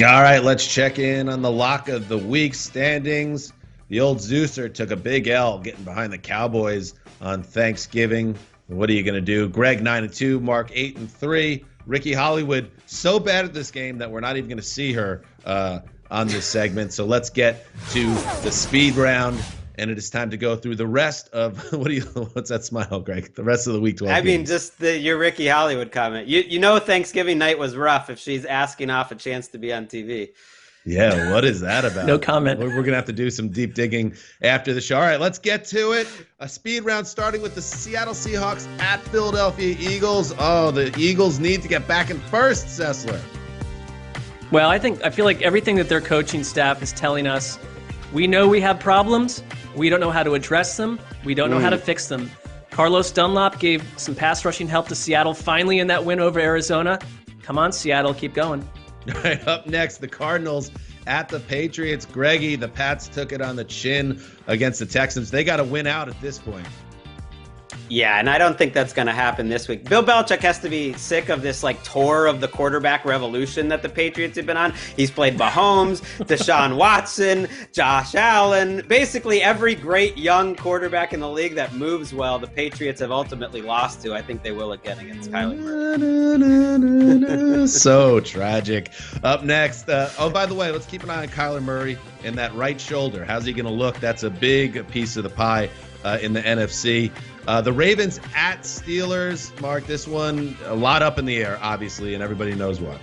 All right, let's check in on the lock of the week standings. The old Zeuser took a big L getting behind the Cowboys on Thanksgiving. What are you going to do? Greg 9-2, Mark 8-3. Ricky Hollywood so bad at this game that we're not even going to see her on this segment. So let's get to the speed round, and it is time to go through the rest of what's that smile, Greg? The rest of the week 12 I mean, games. just your Ricky Hollywood comment. You know Thanksgiving night was rough if she's asking off a chance to be on TV. Yeah, what is that about? No comment. We're going to have to do some deep digging after the show. All right, let's get to it. A speed round starting with the Seattle Seahawks at Philadelphia Eagles. Oh, the Eagles need to get back in first, Sessler. Well, I feel like everything that their coaching staff is telling us, we know we have problems. We don't know how to address them. We don't know how to fix them. Carlos Dunlap gave some pass rushing help to Seattle finally in that win over Arizona. Come on, Seattle, keep going. All right, up next, the Cardinals at the Patriots. Greggy, the Pats took it on the chin against the Texans. They got to win out at this point. Yeah, and I don't think that's going to happen this week. Bill Belichick has to be sick of this tour of the quarterback revolution that the Patriots have been on. He's played Mahomes, Deshaun Watson, Josh Allen, basically every great young quarterback in the league that moves well. The Patriots have ultimately lost to. I think they will again against Kyler Murray. So tragic. Up next, by the way, let's keep an eye on Kyler Murray and that right shoulder. How's he going to look? That's a big piece of the pie in the NFC. The Ravens at Steelers. Mark, this one, a lot up in the air, obviously, and everybody knows what.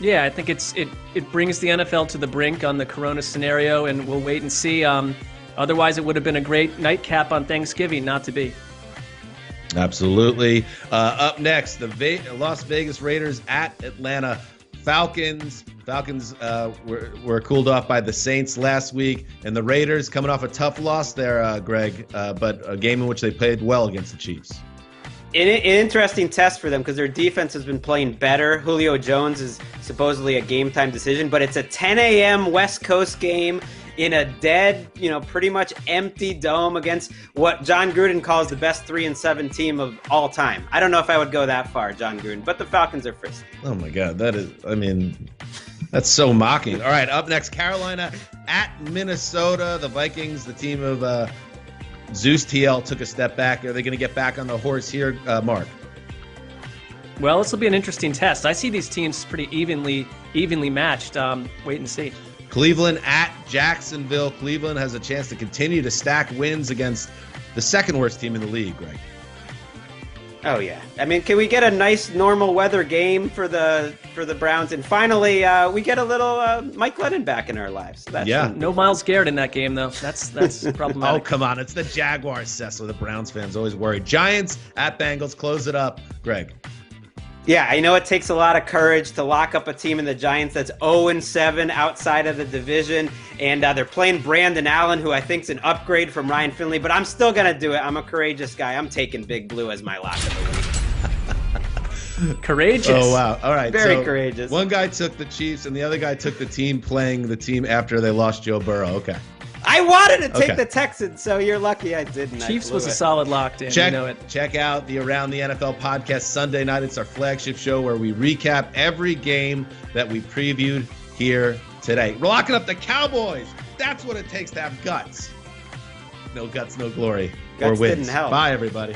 Yeah, I think it brings the NFL to the brink on the Corona scenario, and we'll wait and see. Otherwise, it would have been a great nightcap on Thanksgiving, not to be. Absolutely. Up next, the Las Vegas Raiders at Atlanta Falcons. Falcons were cooled off by the Saints last week, and the Raiders coming off a tough loss there, Greg, but a game in which they played well against the Chiefs. An interesting test for them because their defense has been playing better. Julio Jones is supposedly a game-time decision, but it's a 10 a.m. West Coast game in a dead, pretty much empty dome against what John Gruden calls the best 3-7 team of all time. I don't know if I would go that far, John Gruden, but the Falcons are frisky. Oh, my God. That's so mocking. All right, up next, Carolina at Minnesota. The Vikings, the team of Zeus TL, took a step back. Are they going to get back on the horse here, Mark? Well, this will be an interesting test. I see these teams pretty evenly matched. Wait and see. Cleveland at Jacksonville. Cleveland has a chance to continue to stack wins against the second worst team in the league, Greg. Oh, yeah. I mean, can we get a nice normal weather game for the Browns? And finally, we get a little Mike Glennon back in our lives. So no Myles Garrett in that game, though. That's problematic. Oh, come on. It's the Jaguars, Cecil. The Browns fans always worried. Giants at Bengals. Close it up, Greg. Yeah, I know it takes a lot of courage to lock up a team in the Giants that's 0-7 outside of the division, and they're playing Brandon Allen, who I think is an upgrade from Ryan Finley, but I'm still going to do it. I'm a courageous guy. I'm taking Big Blue as my lock of the week. Courageous. Oh, wow. All right. Very courageous. One guy took the Chiefs, and the other guy took the team playing the team after they lost Joe Burrow. Okay. I wanted to take the Texans, so you're lucky I didn't. Chiefs was a solid lock, Dan. You know it. Check out the Around the NFL podcast Sunday night. It's our flagship show where we recap every game that we previewed here today. We're locking up the Cowboys. That's what it takes to have guts. No guts, no glory. Guts or wins. didn't help. Bye, everybody.